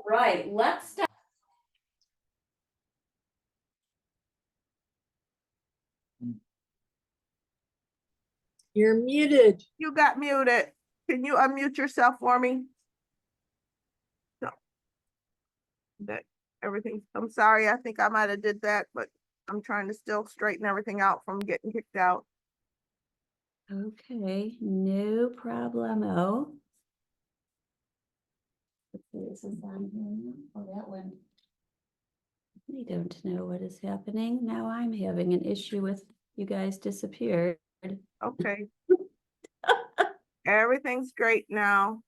right, let's start. You're muted. You got muted. Can you unmute yourself for me? No. That everything, I'm sorry, I think I might have did that, but I'm trying to still straighten everything out from getting kicked out. Okay, no problemo. This is on here. Oh, that one. I don't know what is happening. Now I'm having an issue with you guys disappeared. Okay. Everything's great now.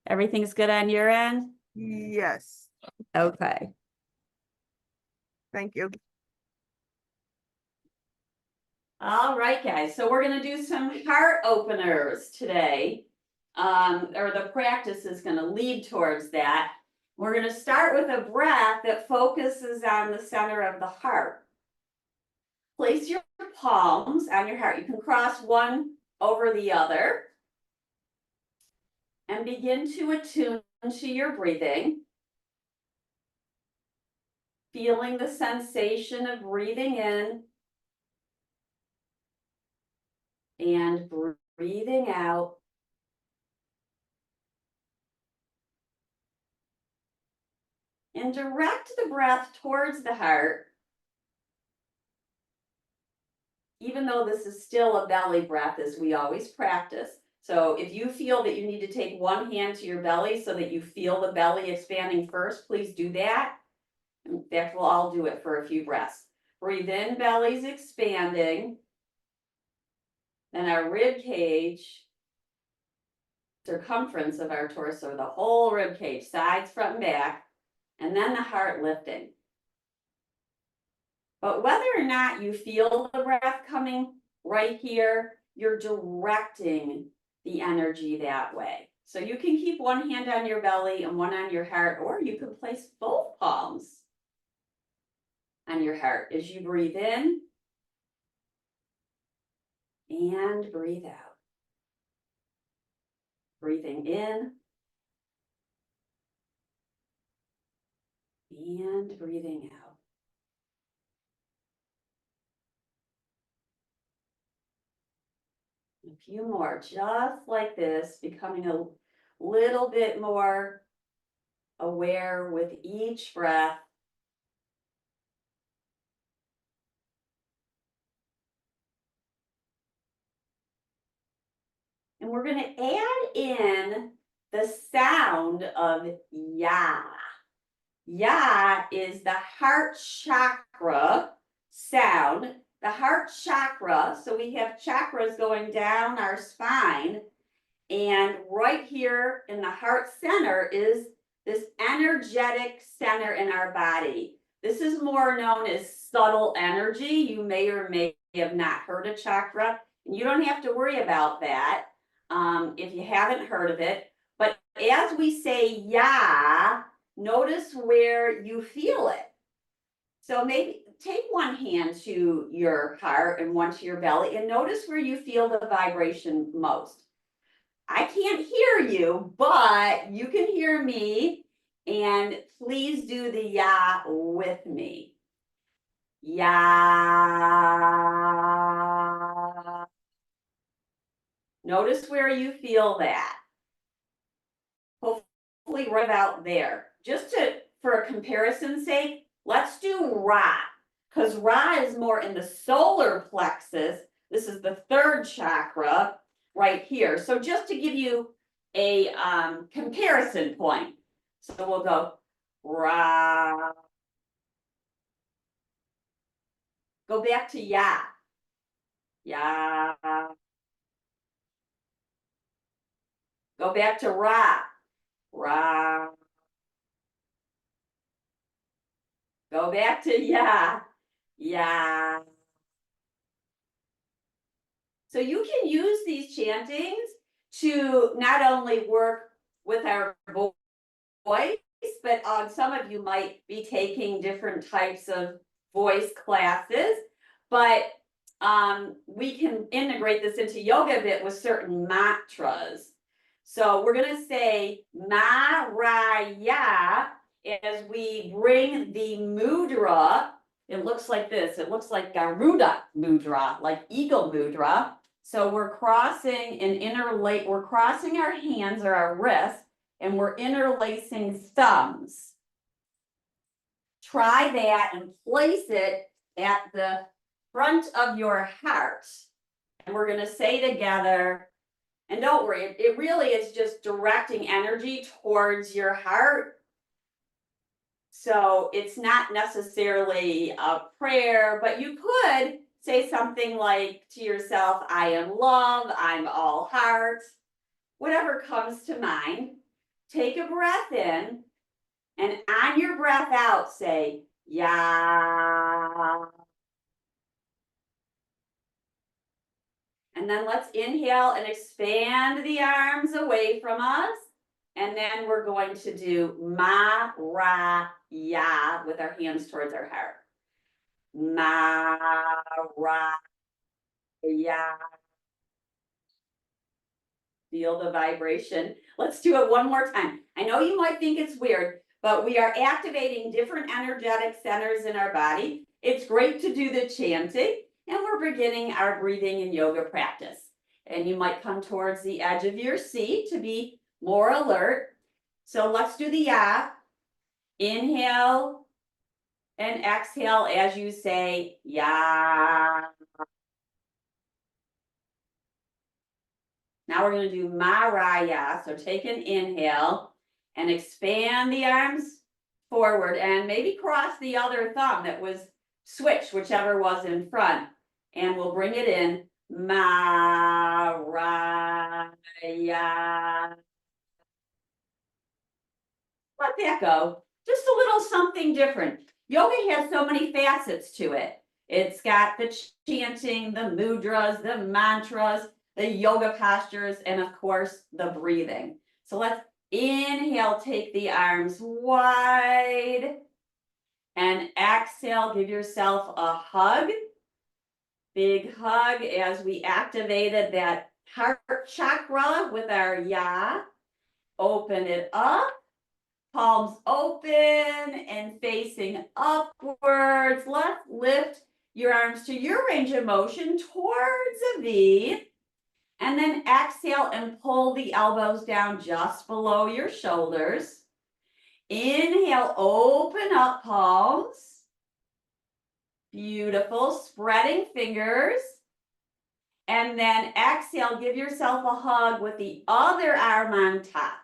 Everything's good on your end? Yes, Okay. thank you. All right, guys, so we're gonna do some heart openers today. Or the practice is gonna lead towards that. We're gonna start with a breath that focuses on the center of the heart. Place your palms on your heart. You can cross one over the other. And begin to attune to your breathing. Feeling the sensation of breathing in and breathing out. And direct the breath towards the heart. Even though this is still a belly breath, as we always practice. So if you feel that you need to take one hand to your belly so that you feel the belly expanding first, please do that. In fact, we'll all do it for a few breaths. Breathe in, belly's expanding. Then our rib cage, circumference of our torso, the whole rib cage, sides, front, and back, and then the heart lifting. But whether or not you feel the breath coming right here, you're directing the energy that way. So you can keep one hand on your belly and one on your heart, or you can place both palms on your heart as you breathe in and breathe out. Breathing in and breathing out. A few more, just like this, becoming a little bit more aware with each breath. And we're going to add in the sound of ya. Ya is the heart chakra sound. The heart chakra, so we have chakras going down our spine, and right here in the heart center is this energetic center in our body. This is more known as subtle energy. You may or may have not heard of chakra, and you don't have to worry about that if you haven't heard of it. But as we say ya, notice where you feel it. So maybe take one hand to your heart and one to your belly and notice where you feel the vibration most. I can't hear you, but you can hear me, and please do the ya with me. Ya. Notice where you feel that. Hopefully right about there. Just for a comparison's sake, let's do Ra, because Ra is more in the solar plexus. This is the third chakra right here. So just to give you a comparison point. So we'll go Ra. Go back to Ya. Ya. Go back to Ra. Ra. Go back to ya. Ya. So you can use these chantings to not only work with our voice, but some of you might be taking different types of voice classes. But we can integrate this into yoga a bit with certain mantras. So we're gonna say ma-ra-ya as we bring the mudra. It looks like this. It looks like Garuda mudra, like eagle mudra. So we're crossing we're crossing our hands or our wrists, and we're interlacing thumbs. Try that and place it at the front of your heart. And we're gonna say together, and don't worry, it really is just directing energy towards your heart. So it's not necessarily a prayer, but you could say something like to yourself, I am love, I'm all heart, whatever comes to mind. Take a breath in, and on your breath out, say, Ya. And then let's inhale and expand the arms away from us. And then we're going to do ma-ra-ya with our hands towards our heart. Ma-ra-ya. Feel the vibration. Let's do it one more time. I know you might think it's weird, but we are activating different energetic centers in our body. It's great to do the chanting, and we're beginning our breathing and yoga practice. And you might come towards the edge of your seat to be more alert. So let's do the ya. Inhale and exhale as you say ya. Now we're going to do ma-ra-ya. So take an inhale and expand the arms forward and maybe cross the other thumb that was switched, whichever was in front. And we'll bring it in. Ma-ra-ya. Let that go. Just a little something different. Yoga has so many facets to it. It's got the chanting, the mudras, the mantras, the yoga postures, and of course, the breathing. So let's inhale, take the arms wide, and exhale, give yourself a hug. Big hug as we activated that heart chakra with our ya. Open it up. Palms open and facing upwards. Let's lift your arms to your range of motion towards a V. And then exhale and pull the elbows down just below your shoulders. Inhale, open up palms. Beautiful, spreading fingers. And then exhale, give yourself a hug with the other arm on top.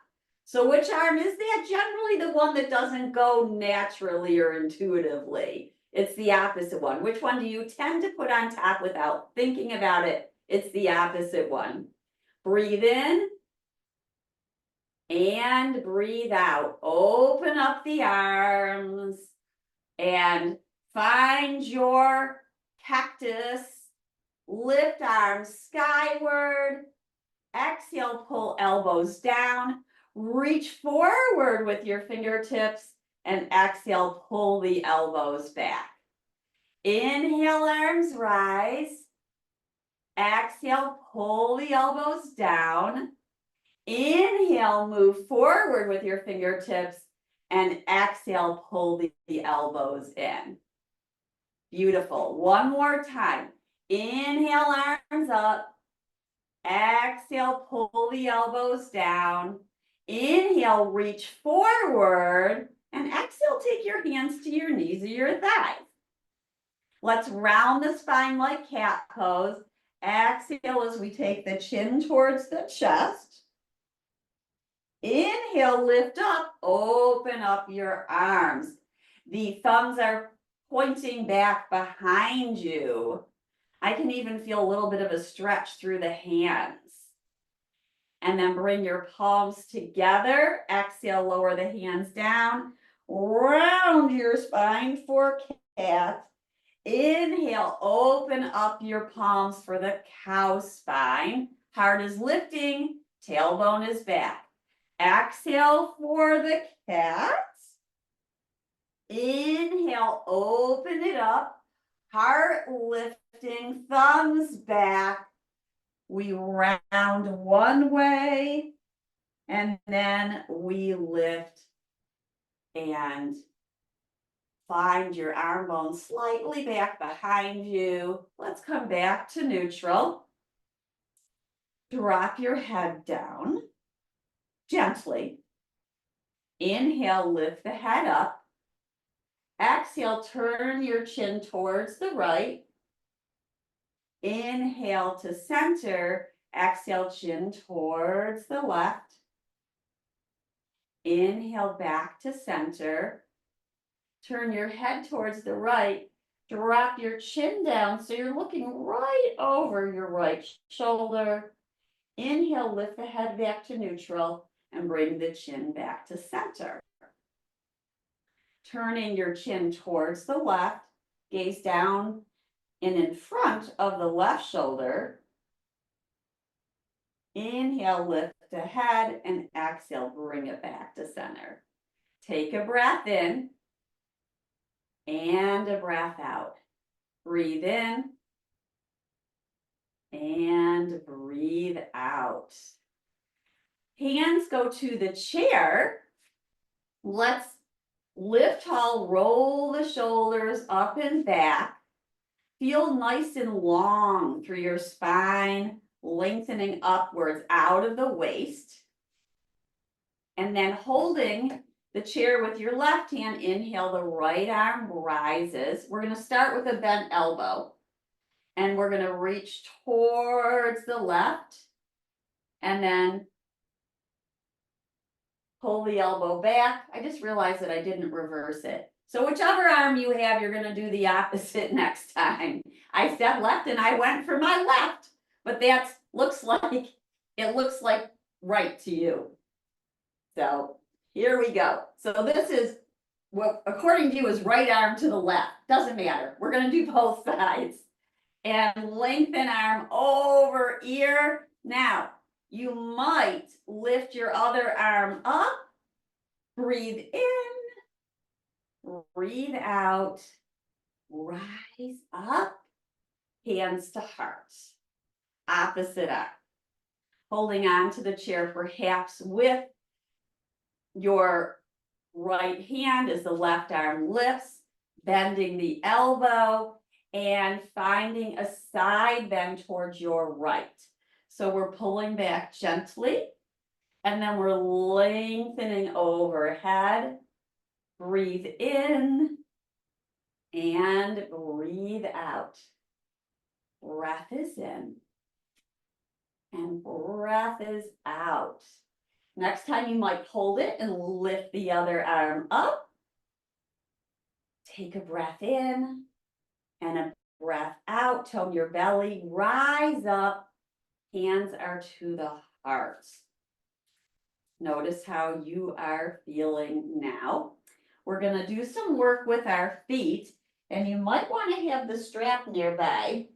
So which arm is that? Generally the one that doesn't go naturally or intuitively. It's the opposite one. Which one do you tend to put on top without thinking about it? It's the opposite one. Breathe in and breathe out. Open up the arms and find your cactus. Lift arms skyward. Exhale, pull elbows down. Reach forward with your fingertips and exhale, pull the elbows back. Inhale, arms rise. Exhale, pull the elbows down. Inhale, move forward with your fingertips and exhale, pull the elbows in. Beautiful. One more time. Inhale, arms up. Exhale, pull the elbows down. Inhale, reach forward, and exhale, take your hands to your knees or your thighs. Let's round the spine like cat pose. Exhale as we take the chin towards the chest. Inhale, lift up, open up your arms. The thumbs are pointing back behind you. I can even feel a little bit of a stretch through the hands. And then bring your palms together. Exhale, lower the hands down. Round your spine for cat. Inhale, open up your palms for the cow spine. Heart is lifting, tailbone is back. Exhale for the cat. Inhale, open it up. Heart lifting, thumbs back. We round one way And then we lift and find your arm bone slightly back behind you. Let's come back to neutral. Drop your head down gently. Inhale, lift the head up. Exhale, turn your chin towards the right. Inhale to center. Exhale, chin towards the left. Inhale back to center. Turn your head towards the right. Drop your chin down so you're looking right over your right shoulder. Inhale, lift the head back to neutral and bring the chin back to center. Turning your chin towards the left, gaze down and in front of the left shoulder. Inhale, lift the head, and exhale, bring it back to center. Take a breath in and a breath out. Breathe in and breathe out. Hands go to the chair. Let's lift tall, roll the shoulders up and back. Feel nice and long through your spine, lengthening upwards out of the waist. And then holding the chair with your left hand, inhale, the right arm rises. We're going to start with a bent elbow. And we're going to reach towards the left. And then pull the elbow back. I just realized that I didn't reverse it. So whichever arm you have, you're going to do the opposite next time. I said left and I went for my left, but that looks like right to you. So here we go. So this is what, according to you, is right arm to the left. Doesn't matter. We're going to do both sides. And lengthen arm over ear. Now, you might lift your other arm up. Breathe in. Breathe out. Rise up. Hands to heart. Opposite arm. Holding on to the chair perhaps with your right hand as the left arm lifts. Bending the elbow. And finding a side bend towards your right. So we're pulling back gently. And then we're lengthening overhead. Breathe in. And breathe out. Breath is in. And breath is out. Next time you might hold it and lift the other arm up. Take a breath in. And a breath out, tone your belly, rise up, hands are to the heart. Notice how you are feeling now. We're going to do some work with our feet, and you might want to have the strap nearby.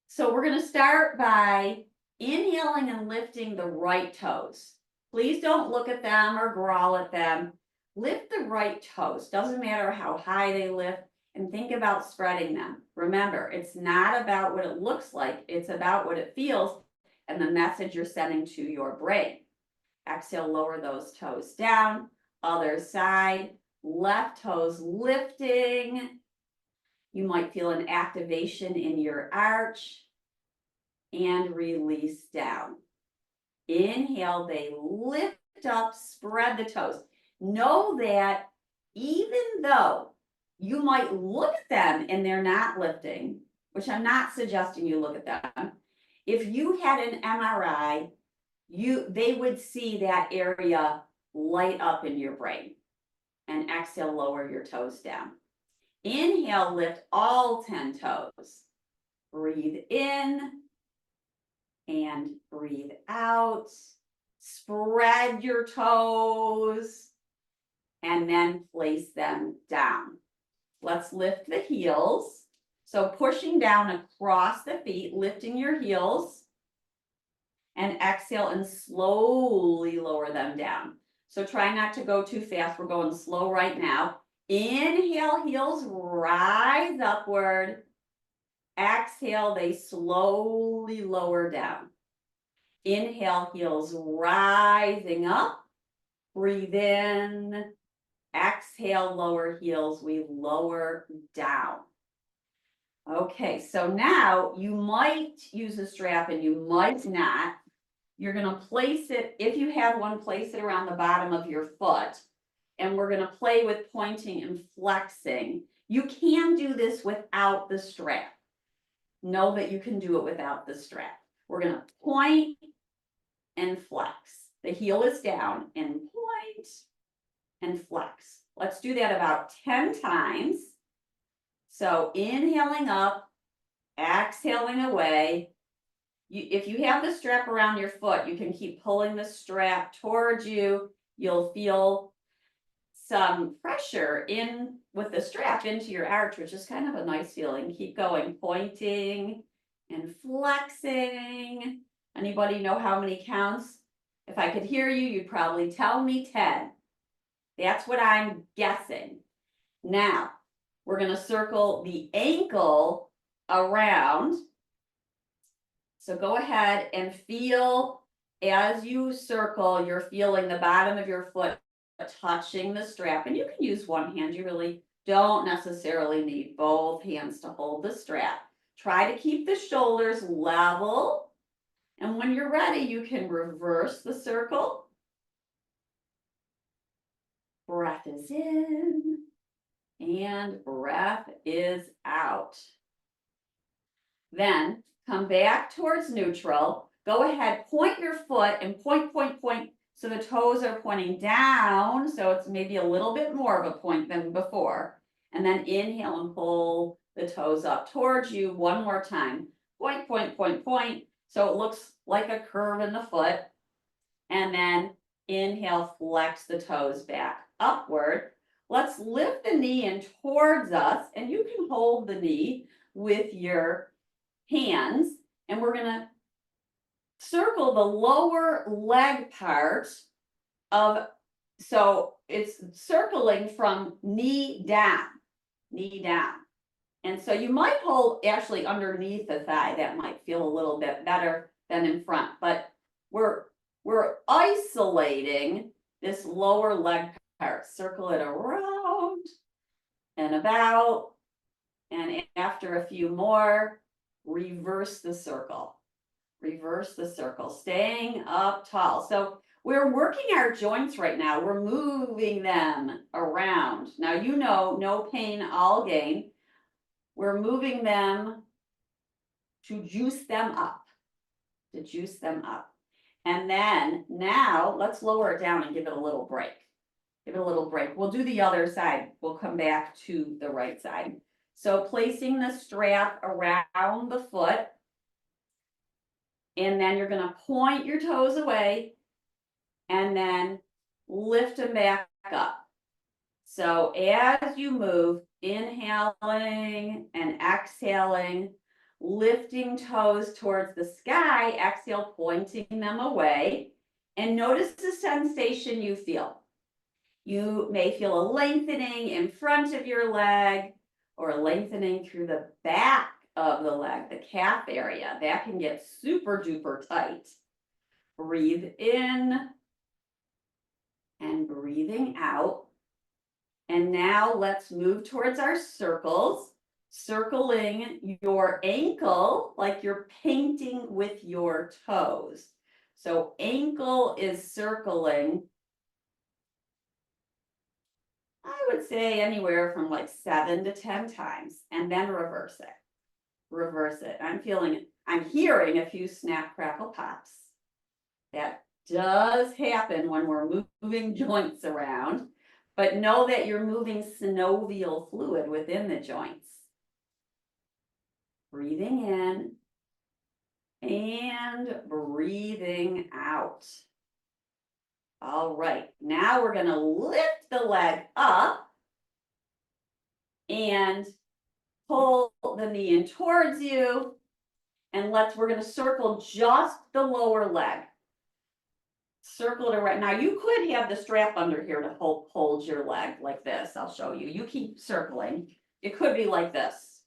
So we're going to start by inhaling and lifting the right toes. Please don't look at them or growl at them. Lift the right toes. Doesn't matter how high they lift. And think about spreading them. Remember, it's not about what it looks like. It's about what it feels and the message you're sending to your brain. Exhale, lower those toes down. Other side, left toes lifting. You might feel an activation in your arch. And release down. Inhale, they lift up, spread the toes. Know that even though you might look at them and they're not lifting, which I'm not suggesting you look at them. If you had an MRI, they would see that area light up in your brain. And exhale, lower your toes down. Inhale, lift all 10 toes. Breathe in and breathe out. Spread your toes and then place them down. Let's lift the heels. So pushing down across the feet, lifting your heels. And exhale and slowly lower them down. So try not to go too fast. We're going slow right now. Inhale, heels rise upward. Exhale, they slowly lower down. Inhale, heels rising up. Breathe in. Exhale, lower heels, we lower down. Okay, so now you might use a strap and you might not. You're gonna place it, if you have one, place it around the bottom of your foot. And we're gonna play with pointing and flexing. You can do this without the strap. Know that you can do it without the strap. We're gonna point and flex. The heel is down and point and flex. Let's do that about 10 times. So inhaling up, exhaling away. If you have the strap around your foot, you can keep pulling the strap towards you. You'll feel some pressure in with the strap into your arch, which is kind of a nice feeling. Keep going, pointing and flexing. Anybody know how many counts? If I could hear you, you'd probably tell me 10. That's what I'm guessing. Now, we're going to circle the ankle around. So go ahead and feel as you circle, you're feeling the bottom of your foot touching the strap. And you can use one hand. You really don't necessarily need both hands to hold the strap. Try to keep the shoulders level. And when you're ready, you can reverse the circle. Breath is in and breath is out. Then come back towards neutral. Go ahead, point your foot and point. So the toes are pointing down. So it's maybe a little bit more of a point than before. And then inhale and pull the toes up towards you one more time. Point. So it looks like a curve in the foot. And then inhale, flex the toes back upward. Let's lift the knee in towards us, and you can hold the knee with your hands, and we're gonna circle the lower leg part of, so it's circling from knee down. And so you might hold actually underneath the thigh. That might feel a little bit better than in front, but we're isolating this lower leg part. Circle it around and about, and after a few more, reverse the circle, staying up tall. So we're working our joints right now. We're moving them around. Now, you know, no pain, all gain. We're moving them to juice them up, And then now let's lower it down and give it a little break. We'll do the other side. We'll come back to the right side. So placing the strap around the foot, and then you're going to point your toes away and then lift them back up. So as you move, inhaling and exhaling, lifting toes towards the sky, exhale, pointing them away, and notice the sensation you feel. You may feel a lengthening in front of your leg or a lengthening through the back of the leg, the calf area. That can get super duper tight. Breathe in and breathing out. And now let's move towards our circles, circling your ankle like you're painting with your toes. So ankle is circling, I would say anywhere from like 7 to 10 times, and then reverse it. I'm hearing a few snap, crackle, pops. That does happen when we're moving joints around, but know that you're moving synovial fluid within the joints. Breathing in and breathing out. All right, now we're going to lift the leg up and pull the knee in towards you, and we're going to circle just the lower leg. Circle it around. Now you could have the strap under here to hold your leg like this. I'll show you. You keep circling. It could be like this.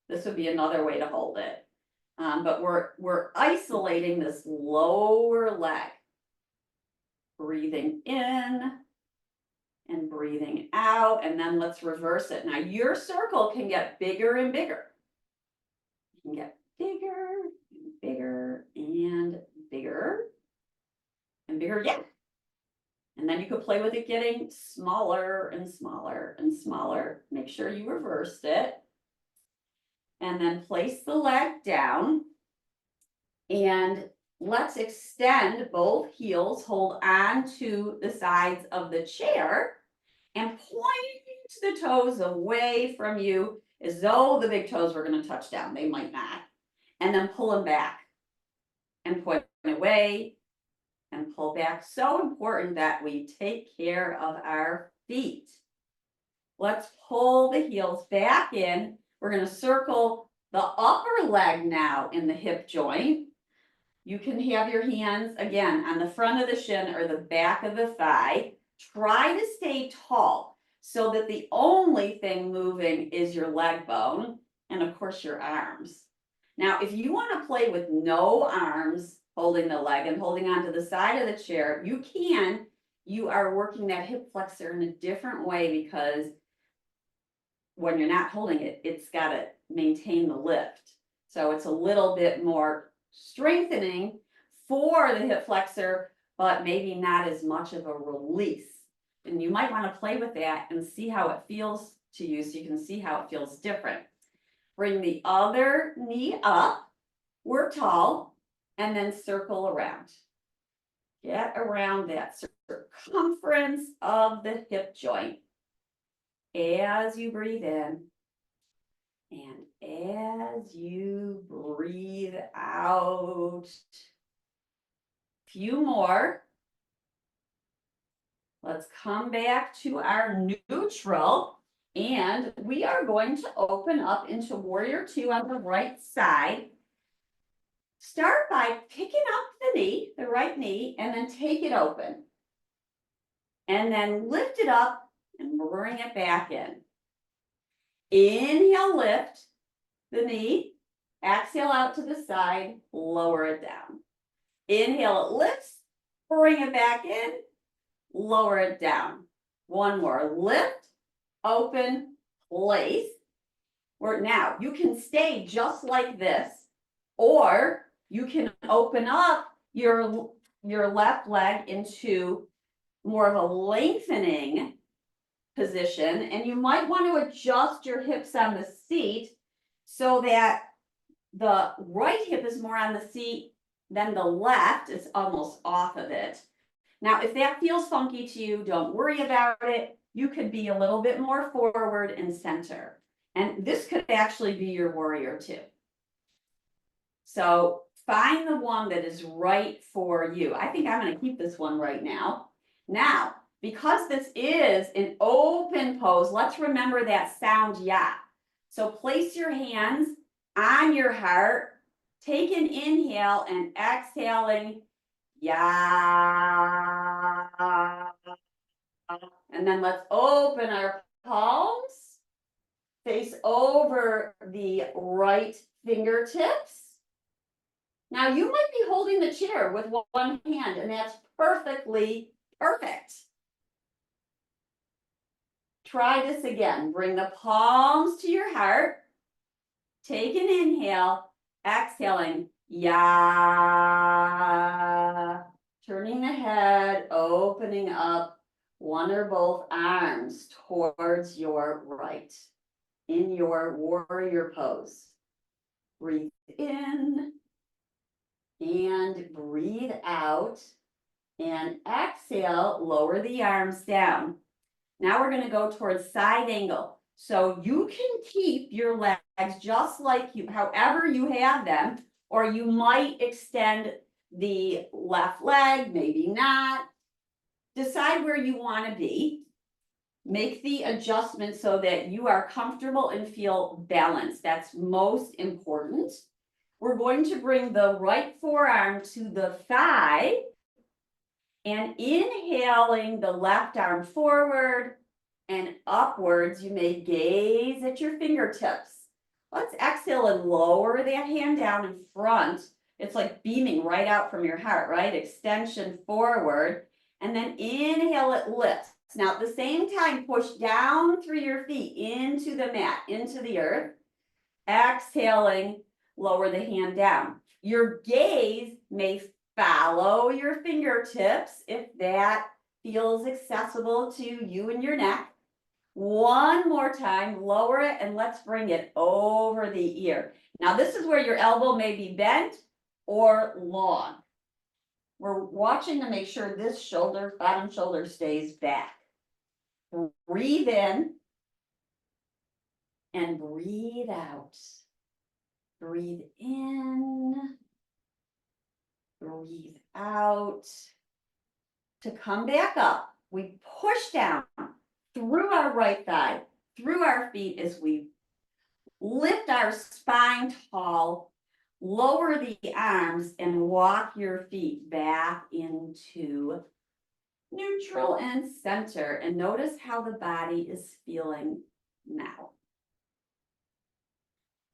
This would be another way to hold it. But we're isolating this lower leg. Breathing in and breathing out, and then let's reverse it. Now your circle can get bigger and bigger. You can get bigger and bigger and bigger and bigger, yeah. And then you could play with it getting smaller and smaller and smaller. Make sure you reversed it. And then place the leg down. And let's extend both heels, hold on to the sides of the chair, and point the toes away from you as though the big toes were going to touch down. They might not. And then pull them back and point away and pull back. So important that we take care of our feet. Let's pull the heels back in. We're going to circle the upper leg now in the hip joint. You can have your hands again on the front of the shin or the back of the thigh. Try to stay tall so that the only thing moving is your leg bone and of course your arms. Now, if you want to play with no arms holding the leg and holding onto the side of the chair, you can. You are working that hip flexor in a different way because when you're not holding it, it's got to maintain the lift. So it's a little bit more strengthening for the hip flexor, but maybe not as much of a release. And you might want to play with that and see how it feels to you so you can see how it feels different. Bring the other knee up, work tall, and then circle around. Get around that circumference of the hip joint as you breathe in and as you breathe out. Few more. Let's come back to our neutral. And we are going to open up into Warrior Two on the right side. Start by picking up the knee, the right knee, and then take it open. And then lift it up and bring it back in. Inhale, lift the knee. Exhale out to the side, lower it down. Inhale, it lifts, bring it back in, lower it down. One more, lift, open, place. Now you can stay just like this, or you can open up your left leg into more of a lengthening position, and you might want to adjust your hips on the seat so that the right hip is more on the seat than the left is almost off of it. Now, if that feels funky to you, don't worry about it. You could be a little bit more forward and center. And this could actually be your Warrior Two. So find the one that is right for you. I think I'm going to keep this one right now. Now, because this is an open pose, let's remember that sound ya. So place your hands on your heart. Take an inhale and exhaling ya. And then let's open our palms. Face over the right fingertips. Now you might be holding the chair with one hand, and that's perfectly perfect. Try this again. Bring the palms to your heart. Take an inhale, exhaling, ya. Turning the head, opening up one or both arms towards your right in your warrior pose. Breathe in and breathe out, and exhale, lower the arms down. Now we're going to go towards side angle. So you can keep your legs just like you, however you have them, or you might extend the left leg, maybe not. Decide where you want to be. Make the adjustment so that you are comfortable and feel balanced. That's most important. We're going to bring the right forearm to the thigh and inhaling the left arm forward and upwards. You may gaze at your fingertips. Let's exhale and lower that hand down in front. It's like beaming right out from your heart, right? Extension forward. And then inhale, it lifts. Now at the same time, push down through your feet into the mat, into the earth. Exhaling, lower the hand down. Your gaze may follow your fingertips if that feels accessible to you and your neck. One more time, lower it, and let's bring it over the ear. Now this is where your elbow may be bent or long. We're watching to make sure this shoulder, bottom shoulder stays back. Breathe in and breathe out. Breathe in, breathe out. To come back up, we push down through our right thigh, through our feet as we lift our spine tall, lower the arms and walk your feet back into neutral and center. And notice how the body is feeling now.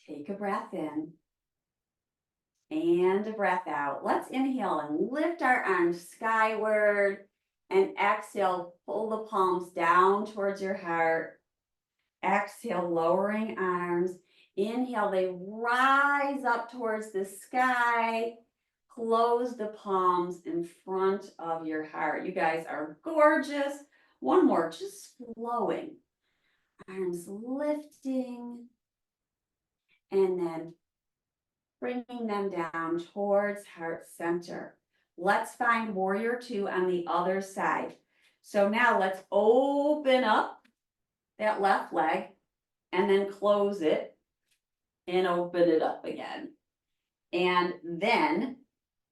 Take a breath in and a breath out. Let's inhale and lift our arms skyward and exhale, pull the palms down towards your heart. Exhale, lowering arms. Inhale, they rise up towards the sky. Close the palms in front of your heart. You guys are gorgeous. One more, just flowing. Arms lifting. And then bringing them down towards heart center. Let's find warrior two on the other side. So now let's open up that left leg and then close it and open it up again. And then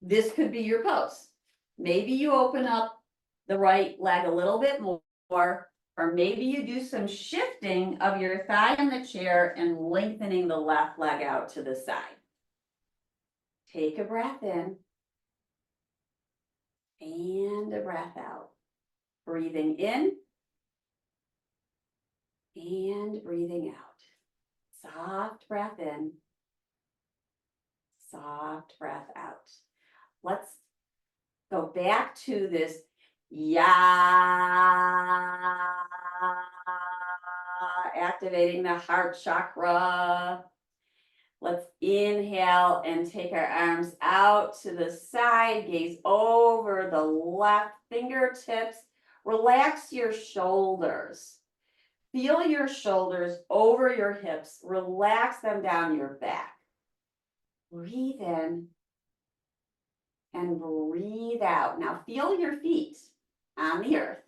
this could be your pose. Maybe you open up the right leg a little bit more, or maybe you do some shifting of your thigh in the chair and lengthening the left leg out to the side. Take a breath in and a breath out. Breathing in and breathing out. Soft breath in, soft breath out. Let's go back to this activating the heart chakra. Let's inhale and take our arms out to the side, gaze over the left fingertips. Relax your shoulders. Feel your shoulders over your hips. Relax them down your back. Breathe in and breathe out. Now feel your feet on the earth.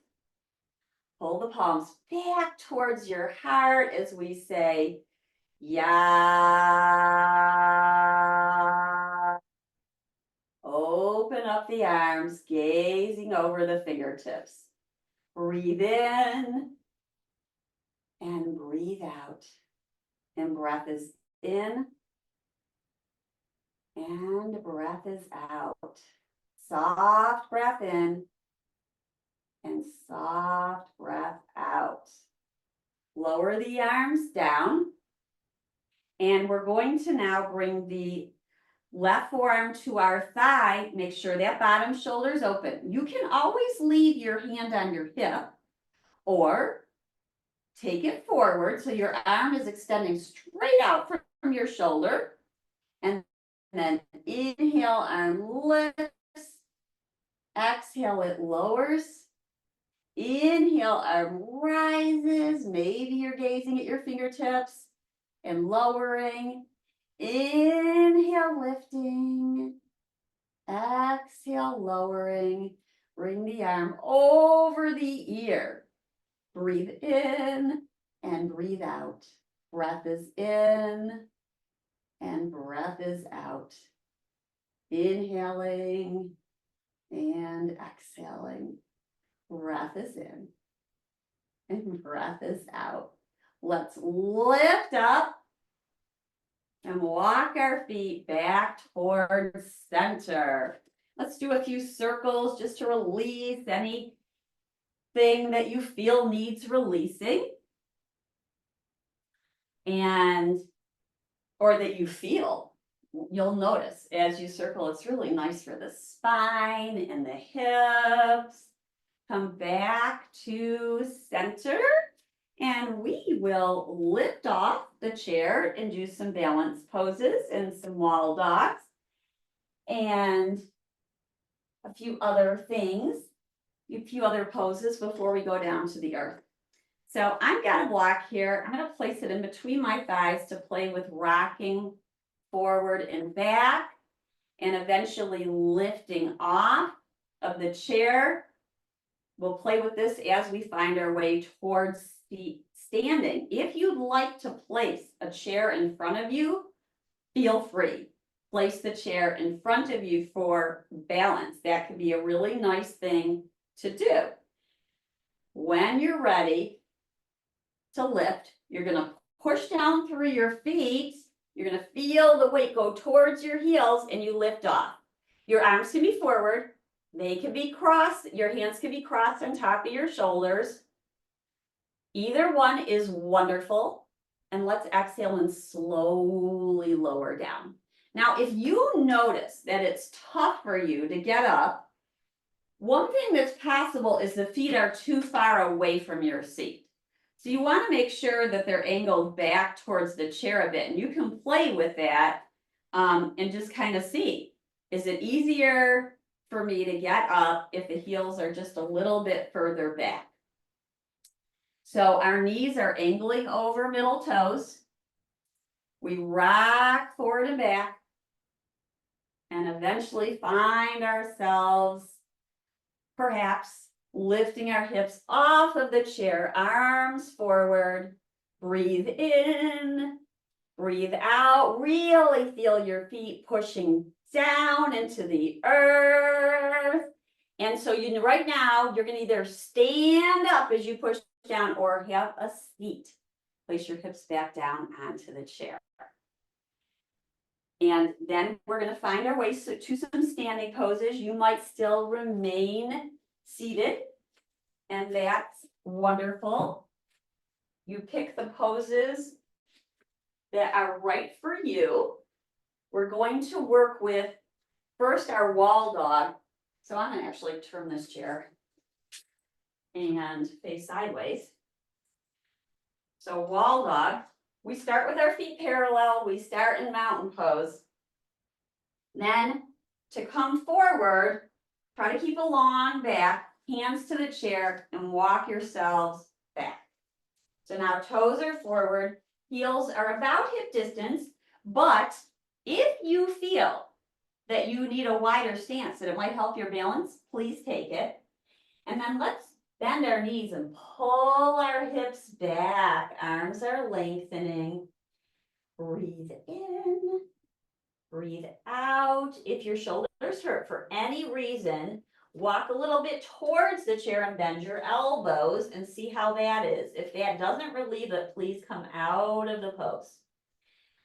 Pull the palms back towards your heart as we say, Ya. Open up the arms, gazing over the fingertips. Breathe in and breathe out. And breath is in and breath is out. Soft breath in and soft breath out. Lower the arms down. And we're going to now bring the left forearm to our thigh. Make sure that bottom shoulder is open. You can always leave your hand on your hip or take it forward so your arm is extending straight out from your shoulder. And then inhale, arm lifts. Exhale, it lowers. Inhale, arm rises. Maybe you're gazing at your fingertips and lowering. Inhale, lifting. Exhale, lowering. Bring the arm over the ear. Breathe in and breathe out. Breath is in and breath is out. Inhaling and exhaling. Breath is in and breath is out. Let's lift up and walk our feet back towards center. Let's do a few circles just to release anything that you feel needs releasing. And or that you feel. You'll notice as you circle, it's really nice for the spine and the hips. Come back to center, and we will lift off the chair and do some balance poses and some wall dogs. And a few other things, a few other poses before we go down to the earth. So I've got a block here. I'm going to place it in between my thighs to play with rocking forward and back, and eventually lifting off of the chair. We'll play with this as we find our way towards the standing. If you'd like to place a chair in front of you, feel free. Place the chair in front of you for balance. That could be a really nice thing to do. When you're ready to lift, you're going to push down through your feet. You're going to feel the weight go towards your heels, and you lift off. Your arms can be forward. They can be crossed. Your hands can be crossed on top of your shoulders. Either one is wonderful. And let's exhale and slowly lower down. Now, if you notice that it's tough for you to get up, one thing that's possible is the feet are too far away from your seat. So you want to make sure that they're angled back towards the chair a bit. And you can play with that and just kind of see, is it easier for me to get up if the heels are just a little bit further back? So our knees are angling over middle toes. We rock forward and back, and eventually find ourselves perhaps lifting our hips off of the chair, arms forward. Breathe in, breathe out. Really feel your feet pushing down into the earth. And so right now, you're going to either stand up as you push down or have a seat. Place your hips back down onto the chair. And then we're going to find our way to some standing poses. You might still remain seated, and that's wonderful. You pick the poses that are right for you. We're going to work with first our wall dog. So I'm going to actually turn this chair and face sideways. So wall dog, we start with our feet parallel. We start in mountain pose. Then to come forward, try to keep a long back, hands to the chair, and walk yourselves back. So now toes are forward, heels are about hip distance, but if you feel that you need a wider stance, that it might help your balance, please take it. And then let's bend our knees and pull our hips back. Arms are lengthening. Breathe in, breathe out. If your shoulders hurt for any reason, walk a little bit towards the chair and bend your elbows and see how that is. If that doesn't relieve it, please come out of the pose.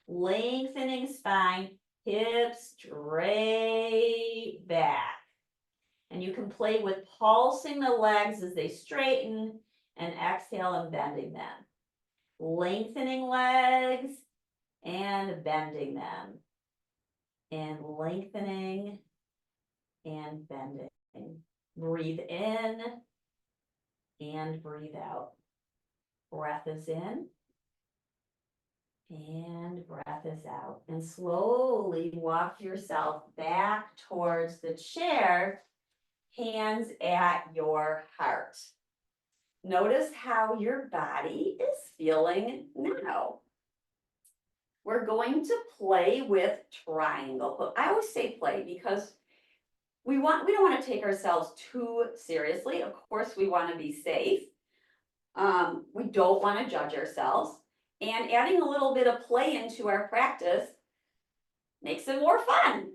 Lengthening spine, hips straight back. And you can play with pulsing the legs as they straighten and exhale and bending them. Lengthening legs and bending them. And lengthening and bending. Breathe in and breathe out. Breath is in and breath is out. And slowly walk yourself back towards the chair, hands at your heart. Notice how your body is feeling now. We're going to play with triangle. I always say play because we don't want to take ourselves too seriously. Of course, we want to be safe. We don't want to judge ourselves. And adding a little bit of play into our practice makes it more fun.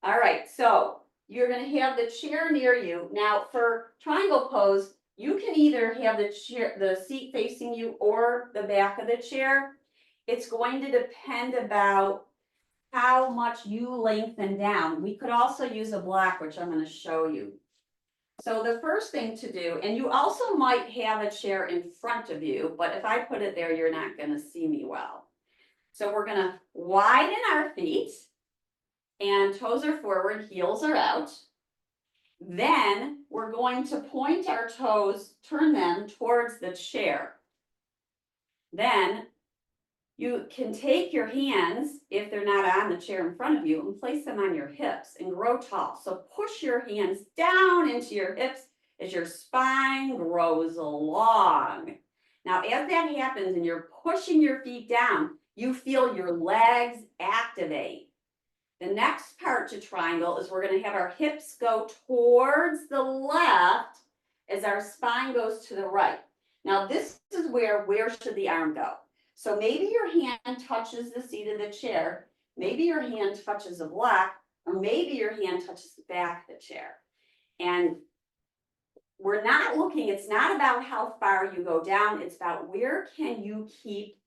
All right, so you're going to have the chair near you. Now for triangle pose, you can either have the seat facing you or the back of the chair. It's going to depend about how much you lengthen down. We could also use a block, which I'm going to show you. So the first thing to do, and you also might have a chair in front of you, but if I put it there, you're not going to see me well. So we're gonna widen our feet and toes are forward, heels are out. Then we're going to point our toes, turn them towards the chair. Then you can take your hands, if they're not on the chair in front of you, and place them on your hips and grow tall. So push your hands down into your hips as your spine grows long. Now, as that happens and you're pushing your feet down, you feel your legs activate. The next part to triangle is we're going to have our hips go towards the left as our spine goes to the right. Now, this is where should the arm go? So maybe your hand touches the seat of the chair, maybe your hand touches a block, or maybe your hand touches the back of the chair. And we're not looking, it's not about how far you go down, it's about where can you keep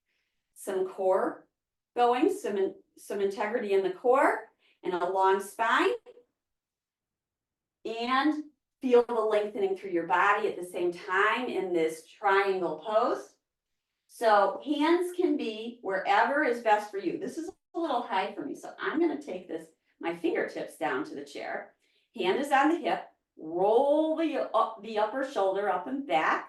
some core going, some integrity in the core and a long spine, and feel the lengthening through your body at the same time in this triangle pose. So hands can be wherever is best for you. This is a little high for me, so I'm going to take my fingertips down to the chair. Hand is on the hip. Roll the upper shoulder up and back.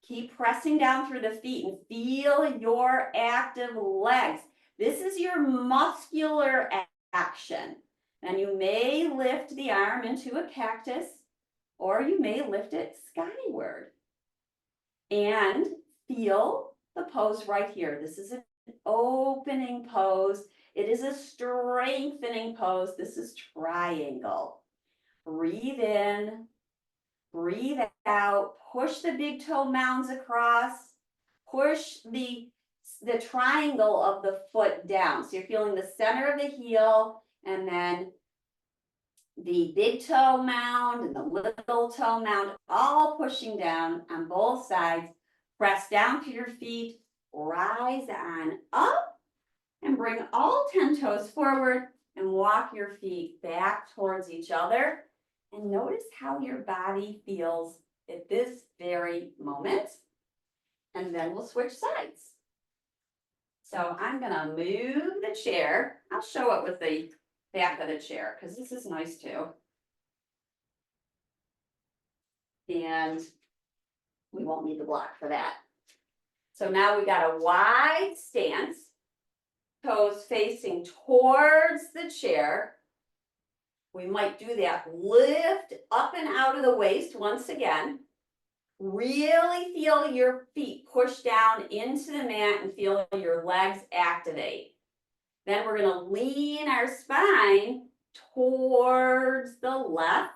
Keep pressing down through the feet and feel your active legs. This is your muscular action. Then you may lift the arm into a cactus, or you may lift it skyward. And feel the pose right here. This is an opening pose. It is a strengthening pose. This is triangle. Breathe in, breathe out, push the big toe mounds across, push the triangle of the foot down. So you're feeling the center of the heel and then the big toe mound and the little toe mound all pushing down on both sides. Press down to your feet, rise on up, and bring all 10 toes forward and walk your feet back towards each other. And notice how your body feels at this very moment. And then we'll switch sides. So I'm gonna move the chair. I'll show it with the back of the chair because this is nice too. And we won't need the block for that. So now we got a wide stance, toes facing towards the chair. We might do that. Lift up and out of the waist once again. Really feel your feet push down into the mat and feel your legs activate. Then we're going to lean our spine towards the left.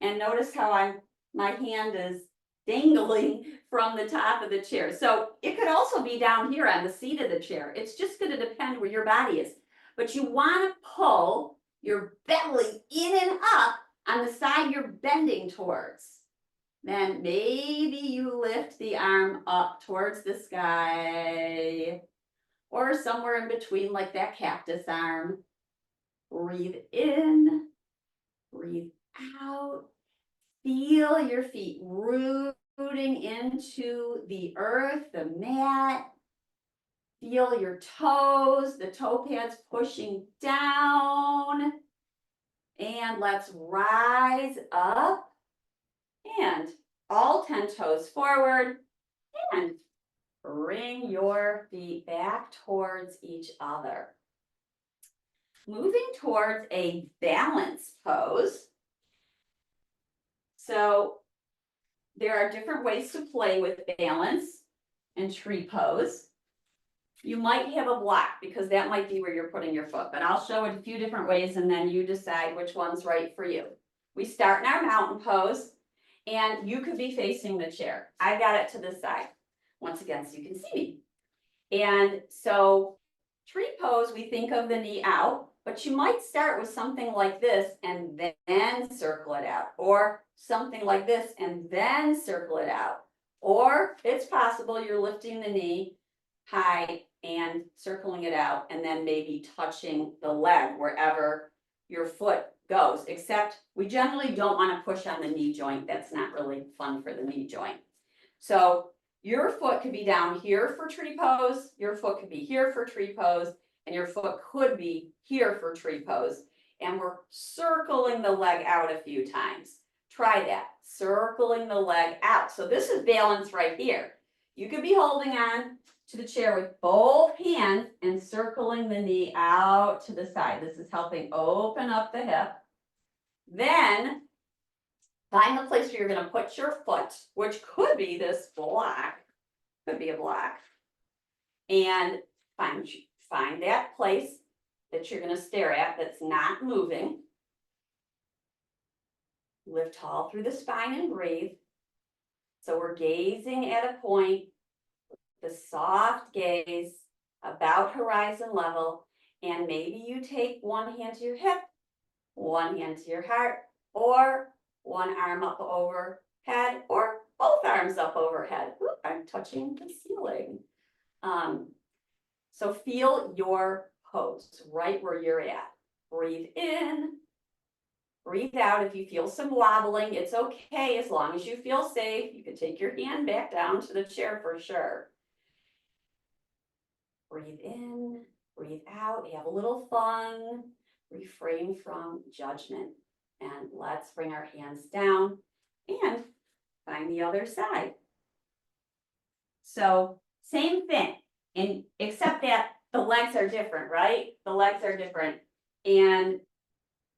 And notice how my hand is dangling from the top of the chair. So it could also be down here on the seat of the chair. It's just going to depend where your body is. But you want to pull your belly in and up on the side you're bending towards. Then maybe you lift the arm up towards the sky or somewhere in between like that cactus arm. Breathe in, breathe out. Feel your feet rooting into the earth, the mat. Feel your toes, the toe pads pushing down. And let's rise up and all 10 toes forward and bring your feet back towards each other. Moving towards a balance pose. So there are different ways to play with balance and tree pose. You might have a block because that might be where you're putting your foot, but I'll show it a few different ways and then you decide which one's right for you. We start in our mountain pose and you could be facing the chair. I got it to this side, once again, so you can see me. And so tree pose, we think of the knee out, but you might start with something like this and then circle it out, or something like this and then circle it out. Or it's possible you're lifting the knee high and circling it out and then maybe touching the leg wherever your foot goes, except we generally don't want to push on the knee joint. That's not really fun for the knee joint. So your foot could be down here for tree pose, your foot could be here for tree pose, and your foot could be here for tree pose. And we're circling the leg out a few times. Try that, circling the leg out. So this is balance right here. You could be holding on to the chair with both hands and circling the knee out to the side. This is helping open up the hip. Then find the place where you're going to put your foot, which could be this block, could be a block, and find that place that you're going to stare at that's not moving. Lift tall through the spine and breathe. So we're gazing at a point, the soft gaze, about horizon level, and maybe you take one hand to your hip, one hand to your heart, or one arm up overhead, or both arms up overhead. Ooh, I'm touching the ceiling. So feel your pose right where you're at. Breathe in, breathe out. If you feel some wobbling, it's okay as long as you feel safe. You can take your hand back down to the chair for sure. Breathe in, breathe out, have a little fun, refrain from judgment. And let's bring our hands down and find the other side. So same thing, and except that the legs are different, right? The legs are different. And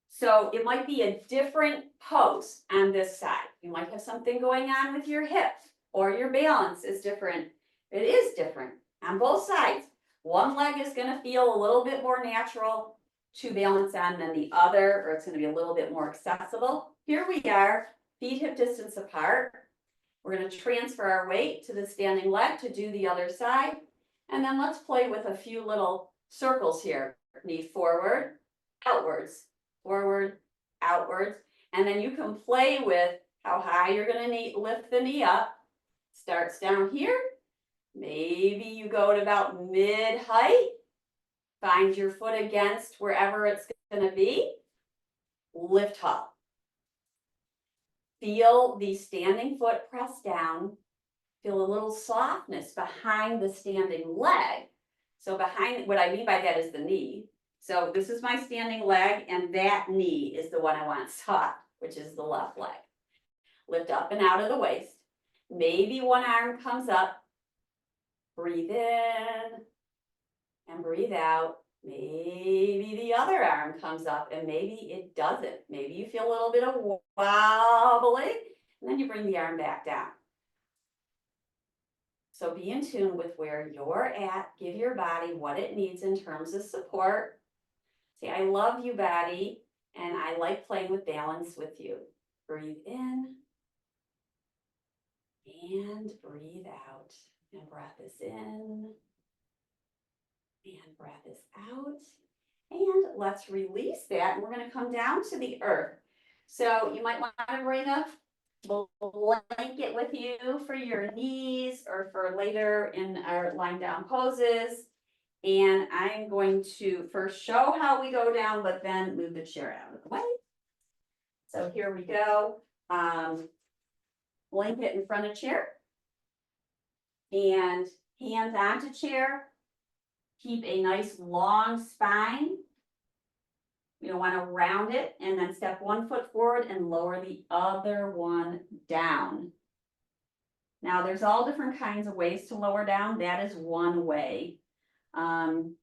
so it might be a different pose on this side. You might have something going on with your hips, or your balance is different. It is different on both sides. One leg is going to feel a little bit more natural to balance on than the other, or it's going to be a little bit more accessible. Here we are, feet hip distance apart. We're going to transfer our weight to the standing leg to do the other side. And then let's play with a few little circles here. Knee forward, outwards, forward, outwards. And then you can play with how high you're going to lift the knee up. Starts down here. Maybe you go to about mid-height. Find your foot against wherever it's going to be. Lift up. Feel the standing foot press down. Feel a little softness behind the standing leg. So behind, what I mean by that is the knee. So this is my standing leg, and that knee is the one I want soft, which is the left leg. Lift up and out of the waist. Maybe one arm comes up. Breathe in and breathe out. Maybe the other arm comes up, and maybe it doesn't. Maybe you feel a little bit of wobbling, and then you bring the arm back down. So be in tune with where you're at. Give your body what it needs in terms of support. Say, I love you, body, and I like playing with balance with you. Breathe in and breathe out. And breath is in and breath is out. And let's release that. And we're going to come down to the earth. So you might want to bring a blanket with you for your knees or for later in our lying down poses. And I'm going to first show how we go down, but then move the chair out of the way. So here we go. Blanket in front of chair. And hands onto chair. Keep a nice long spine. You don't want to round it, and then step one foot forward and lower the other one down. Now there's all different kinds of ways to lower down. That is one way. And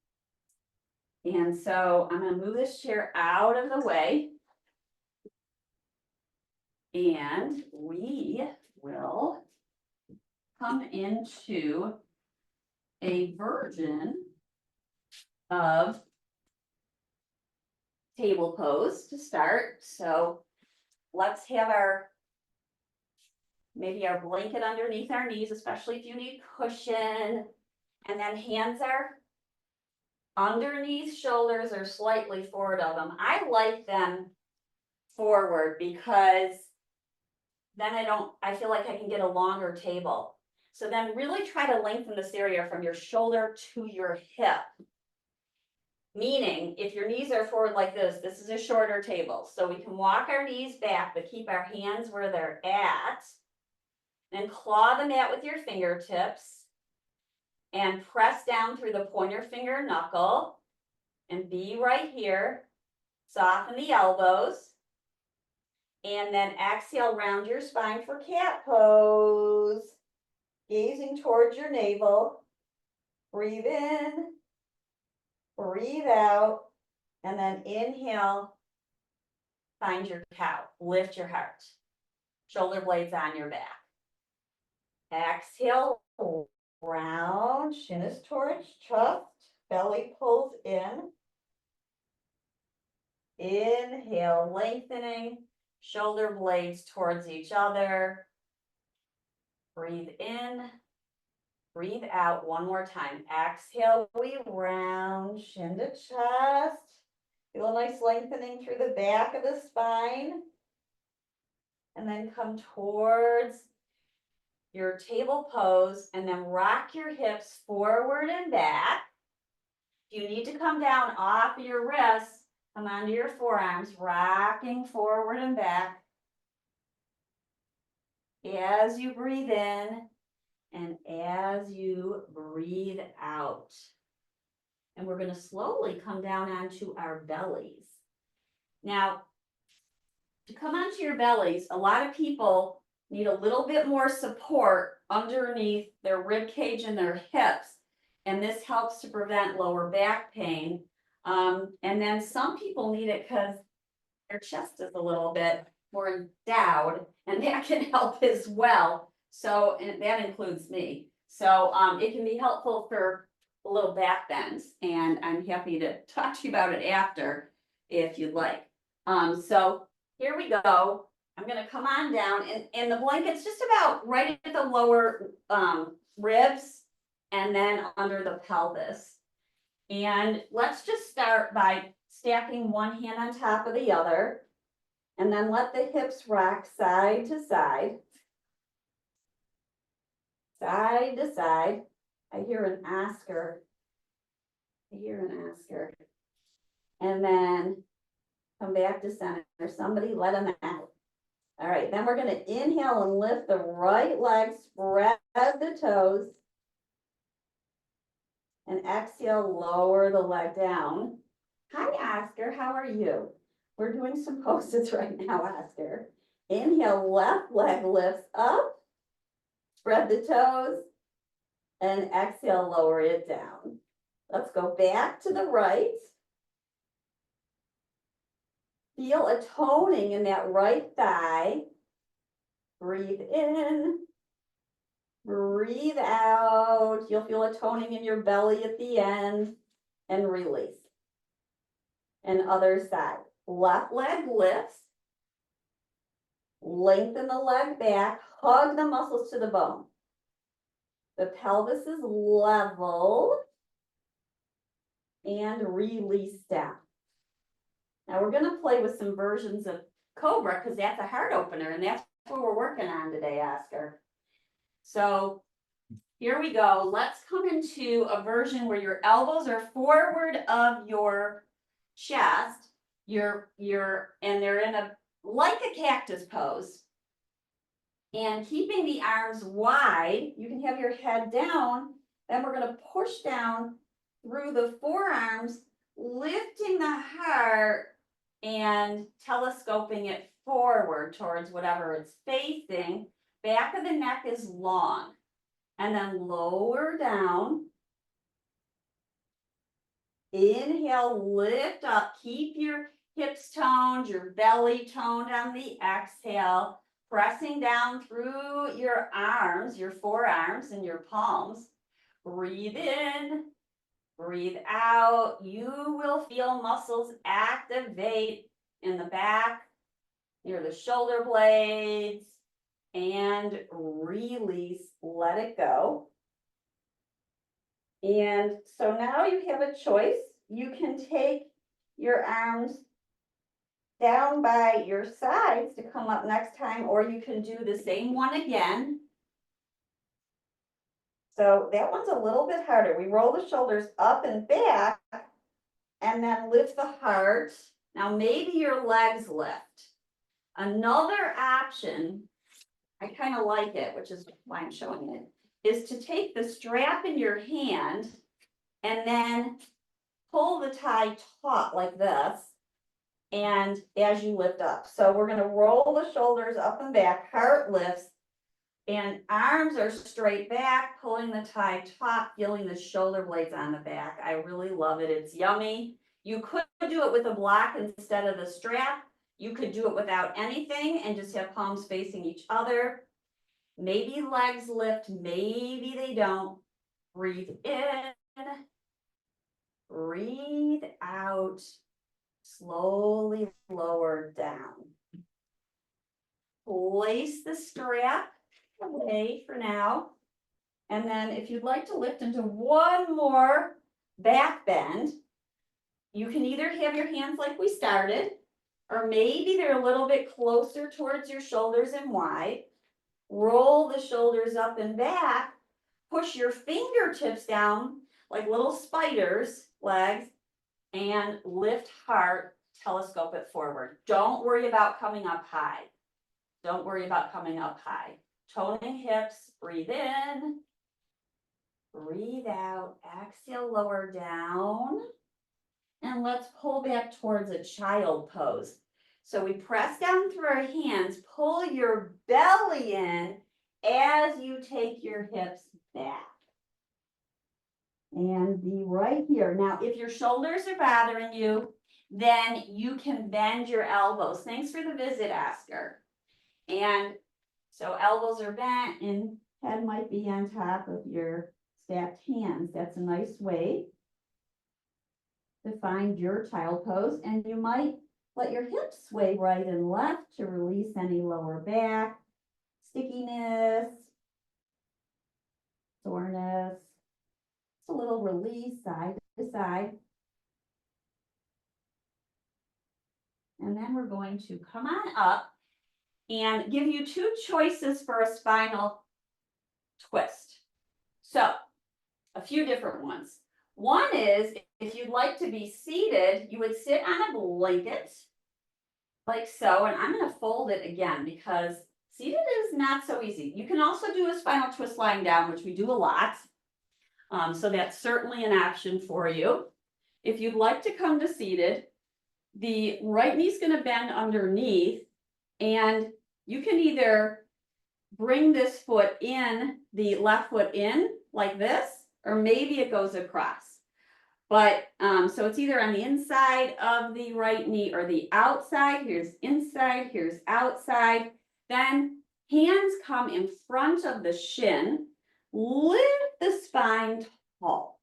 so I'm going to move this chair out of the way. And we will come into a version of table pose to start. So let's have maybe our blanket underneath our knees, especially if you need cushion. And then hands are underneath shoulders or slightly forward of them. I like them forward because then I feel like I can get a longer table. So then really try to lengthen this area from your shoulder to your hip. Meaning, if your knees are forward like this is a shorter table. So we can walk our knees back, but keep our hands where they're at. Then claw the mat with your fingertips and press down through the pointer finger knuckle and be right here. Soften the elbows. And then exhale, round your spine for cat pose. Gazing towards your navel. Breathe in, breathe out, and then inhale. Find your cow, lift your heart. Shoulder blades on your back. Exhale, round, chin is towards chest, belly pulls in. Inhale, lengthening, shoulder blades towards each other. Breathe in, breathe out one more time. Exhale, we round, chin to chest. Feel a nice lengthening through the back of the spine. And then come towards your table pose and then rock your hips forward and back. If you need to come down off your wrists, come onto your forearms, rocking forward and back. As you breathe in and as you breathe out. And we're going to slowly come down onto our bellies. Now, to come onto your bellies, a lot of people need a little bit more support underneath their rib cage and their hips. And this helps to prevent lower back pain. And then some people need it because their chest is a little bit more endowed, and that can help as well. So, and that includes me. So it can be helpful for a little back bends, and I'm happy to talk to you about it after if you'd like. So here we go. I'm gonna come on down, and the blanket's just about right at the lower ribs and then under the pelvis. And let's just start by stacking one hand on top of the other, and then let the hips rock side to side. Side to side. I hear an Oscar. I hear an Oscar. And then come back to center. Somebody let him out. All right, then we're going to inhale and lift the right leg, spread the toes. And exhale, lower the leg down. Hi, Oscar, how are you? We're doing some poses right now, Oscar. Inhale, left leg lifts up. Spread the toes. And exhale, lower it down. Let's go back to the right. Feel a toning in that right thigh. Breathe in. Breathe out. You'll feel a toning in your belly at the end. And release. And other side. Left leg lifts. Lengthen the leg back. Hug the muscles to the bone. The pelvis is level. And release down. Now we're going to play with some versions of Cobra because that's a heart opener, and that's what we're working on today, Oscar. So here we go. Let's come into a version where your elbows are forward of your chest. And they're in a like a cactus pose. And keeping the arms wide, you can have your head down. Then we're going to push down through the forearms, lifting the heart and telescoping it forward towards whatever it's facing. Back of the neck is long. And then lower down. Inhale, lift up. Keep your hips toned, your belly toned on the exhale. Pressing down through your arms, your forearms and your palms. Breathe in. Breathe out. You will feel muscles activate in the back, near the shoulder blades, and release, let it go. And so now you have a choice. You can take your arms down by your sides to come up next time, or you can do the same one again. So that one's a little bit harder. We roll the shoulders up and back and then lift the heart. Now maybe your legs lift. Another option I kind of like it, which is why I'm showing it, is to take the strap in your hand and then pull the tie taut like this. And as you lift up, so we're gonna roll the shoulders up and back, heart lifts, and arms are straight back, pulling the tie taut, feeling the shoulder blades on the back. I really love it. It's yummy. You could do it with a block instead of the strap. You could do it without anything and just have palms facing each other. Maybe legs lift, maybe they don't. Breathe in, breathe out, slowly lower down. Place the strap away for now. And then if you'd like to lift into one more back bend, you can either have your hands like we started, or maybe they're a little bit closer towards your shoulders and wide. Roll the shoulders up and back, push your fingertips down like little spiders, legs, and lift heart, telescope it forward. Don't worry about coming up high. Don't worry about coming up high. Toning hips, breathe in, breathe out, exhale, lower down. And let's pull back towards a child pose. So we press down through our hands, pull your belly in as you take your hips back. And be right here. Now, if your shoulders are bothering you, then you can bend your elbows. Thanks for the visit, Oscar. And so elbows are bent and head might be on top of your stacked hands. That's a nice way to find your child pose. And you might let your hips sway right and left to release any lower back, stickiness, soreness. Just a little release side to side. And then we're going to come on up and give you two choices for a spinal twist. So, a few different ones. One is, if you'd like to be seated, you would sit on a blanket, like so, and I'm gonna fold it again because seated is not so easy. You can also do a spinal twist lying down, which we do a lot. So that's certainly an option for you. If you'd like to come to seated, the right knee is gonna bend underneath, and you can either bring this foot in, the left foot in like this, or maybe it goes across. But so it's either on the inside of the right knee or the outside. Here's inside, here's outside. Then hands come in front of the shin. Lift the spine tall.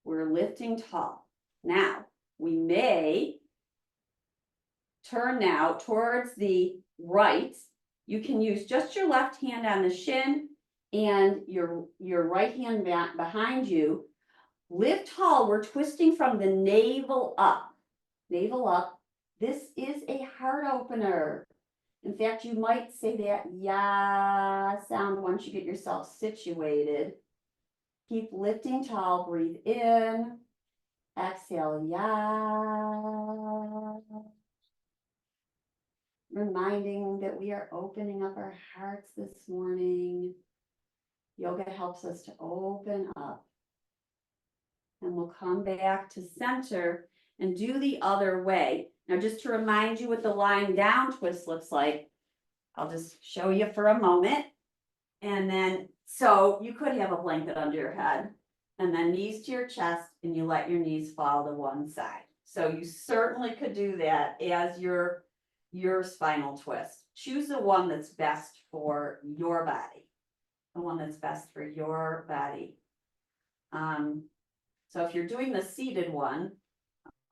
We're lifting tall. Now, we may turn now towards the right. You can use just your left hand on the shin and your right hand back behind you. Lift tall. We're twisting from the navel up. Navel up. This is a heart opener. In fact, you might say that ya sound once you get yourself situated. Keep lifting tall. Breathe in. Exhale, ya. Reminding that we are opening up our hearts this morning. Yoga helps us to open up. And we'll come back to center and do the other way. Now, just to remind you what the lying down twist looks like, I'll just show you for a moment. And then, so you could have a blanket under your head, and then knees to your chest, and you let your knees fall to one side. So you certainly could do that as your spinal twist. Choose the one that's best for your body, the one that's best for your body. So if you're doing the seated one,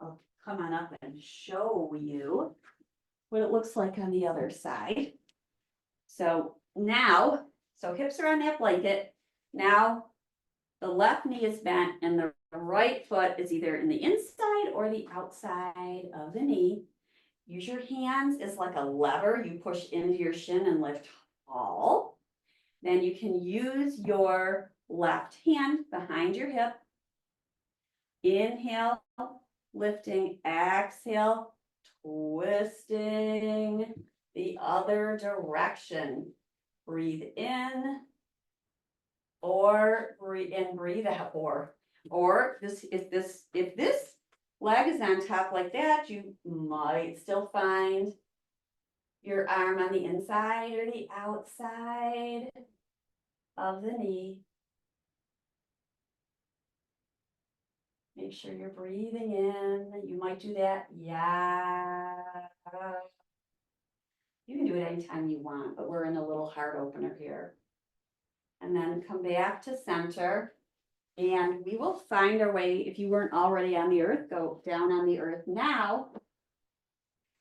I'll come on up and show you what it looks like on the other side. So now, so hips are on that blanket. Now the left knee is bent and the right foot is either in the inside or the outside of the knee. Use your hands as like a lever. You push into your shin and lift tall. Then you can use your left hand behind your hip. Inhale, lifting, exhale, twisting the other direction. breathe in. Or breathe in, breathe out, or this, if this leg is on top like that, you might still find your arm on the inside or the outside of the knee. Make sure you're breathing in. You might do that, yeah. You can do it anytime you want, but we're in a little heart opener here. And then come back to center. And we will find our way, if you weren't already on the earth, go down on the earth now.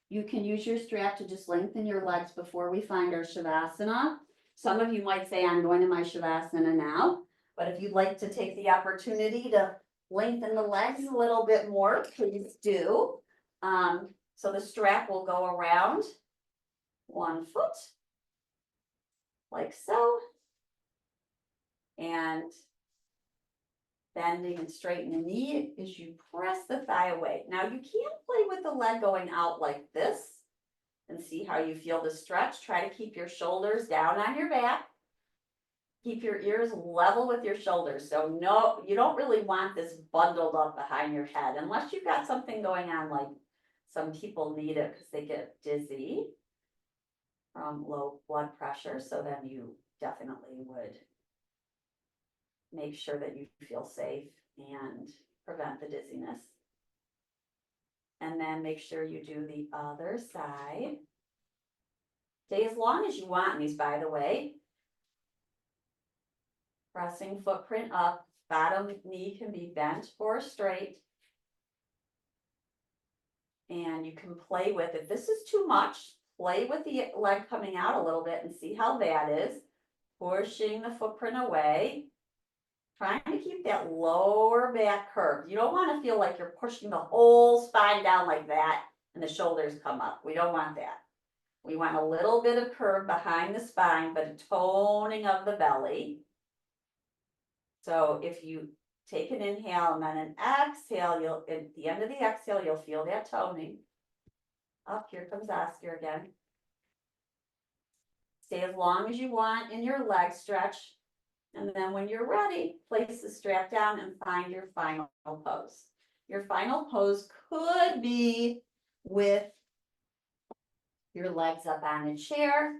You can use your strap to just lengthen your legs before we find our Shavasana. Some of you might say, I'm going to my Shavasana now. But if you'd like to take the opportunity to lengthen the legs a little bit more, please do. So the strap will go around one foot, like so. And bending and straightening the knee as you press the thigh away. Now you can play with the leg going out like this and see how you feel the stretch. Try to keep your shoulders down on your back. Keep your ears level with your shoulders. So no, you don't really want this bundled up behind your head unless you've got something going on, like some people need it because they get dizzy from low blood pressure. So then you definitely would make sure that you feel safe and prevent the dizziness. And then make sure you do the other side. Stay as long as you want in these, by the way. Pressing footprint up, bottom knee can be bent or straight. And you can play with, if this is too much, play with the leg coming out a little bit and see how that is. Pushing the footprint away. Trying to keep that lower back curved. You don't want to feel like you're pushing the whole spine down like that and the shoulders come up. We don't want that. We want a little bit of curve behind the spine, but a toning of the belly. So if you take an inhale and then an exhale, you'll, at the end of the exhale, you'll feel that toning. Up, here comes Oscar again. Stay as long as you want in your leg stretch. And then when you're ready, place the strap down and find your final pose. Your final pose could be with your legs up on a chair.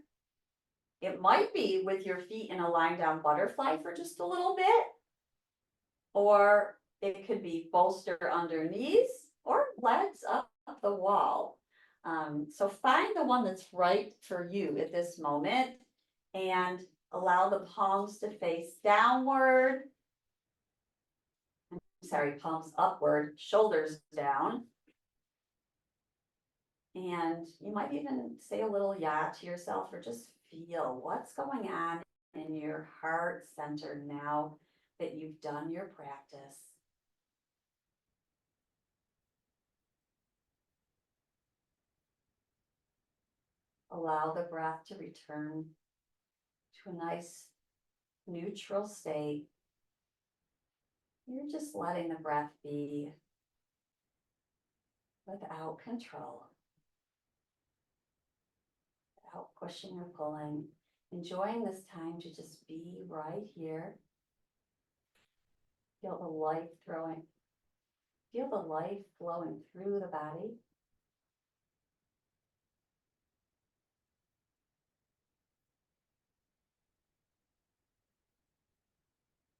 It might be with your feet in a lying down butterfly for just a little bit. Or it could be bolster under knees or legs up the wall. So find the one that's right for you at this moment and allow the palms to face downward. Sorry, palms upward, shoulders down. And you might even say a little ya to yourself or just feel what's going on in your heart center now that you've done your practice. Allow the breath to return to a nice neutral state. You're just letting the breath be without control, without pushing or pulling, enjoying this time to just be right here. Feel the life flowing through the body.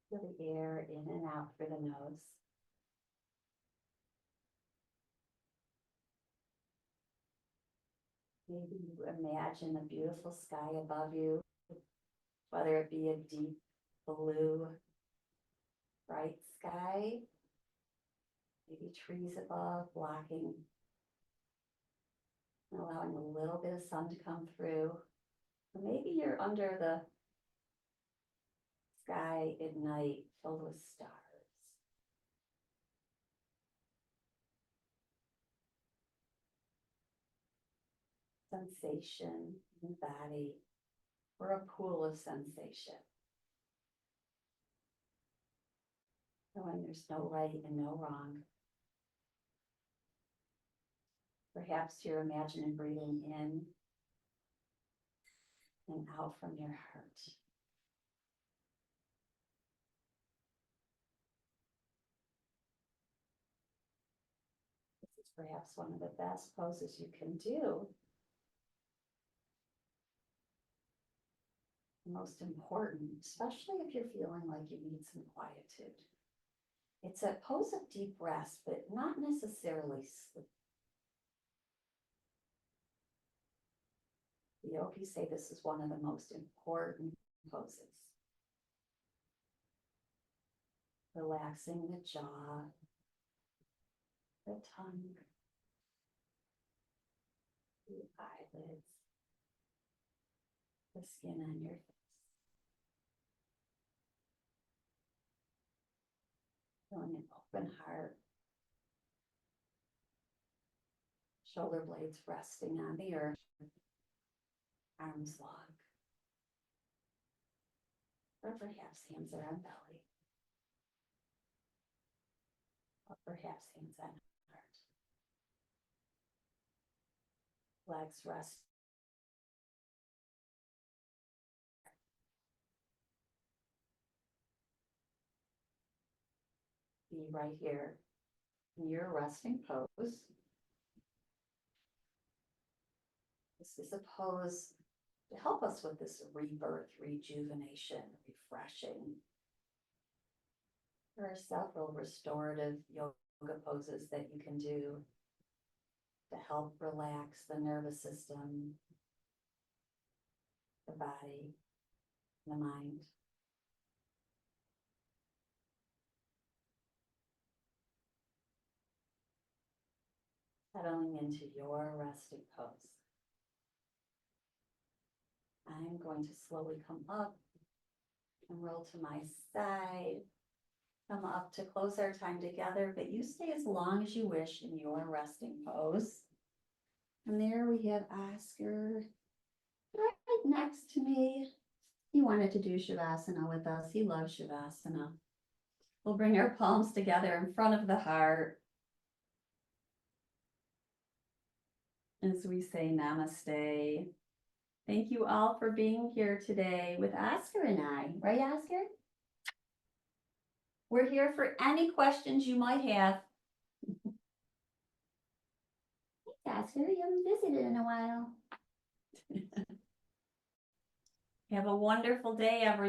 Feel the air in and out through the nose. Maybe you imagine a beautiful sky above you, whether it be a deep blue, bright sky, maybe trees above blocking, and allowing a little bit of sun to come through. Or maybe you're under the sky at night filled with stars. Sensation in the body. We're a pool of sensation. Knowing there's no right and no wrong. Perhaps you're imagining breathing in and out from your heart. This is perhaps one of the best poses you can do. Most important, especially if you're feeling like you need some quietude. It's a pose of deep rest, but not necessarily sleep. The yogis say this is one of the most important poses. Relaxing the jaw, the tongue, the eyelids, the skin on your face. Feeling an open heart. Shoulder blades resting on the earth. Arms long. Or perhaps hands are on belly. Or perhaps hands on heart. Legs rest. Be right here in your resting pose. This is a pose to help us with this rebirth, rejuvenation, refreshing. There are several restorative yoga poses that you can do to help relax the nervous system, the body, the mind. Settling into your resting pose. I'm going to slowly come up and roll to my side. Come up to close our time together, but you stay as long as you wish in your resting pose. And there we have Oscar right next to me. He wanted to do Shavasana with us. He loves Shavasana. We'll bring our palms together in front of the heart. As we say namaste. Thank you all for being here today with Oscar and I. Right, Oscar? We're here for any questions you might have. Thanks, Oscar. You haven't visited in a while. Have a wonderful day, everyone.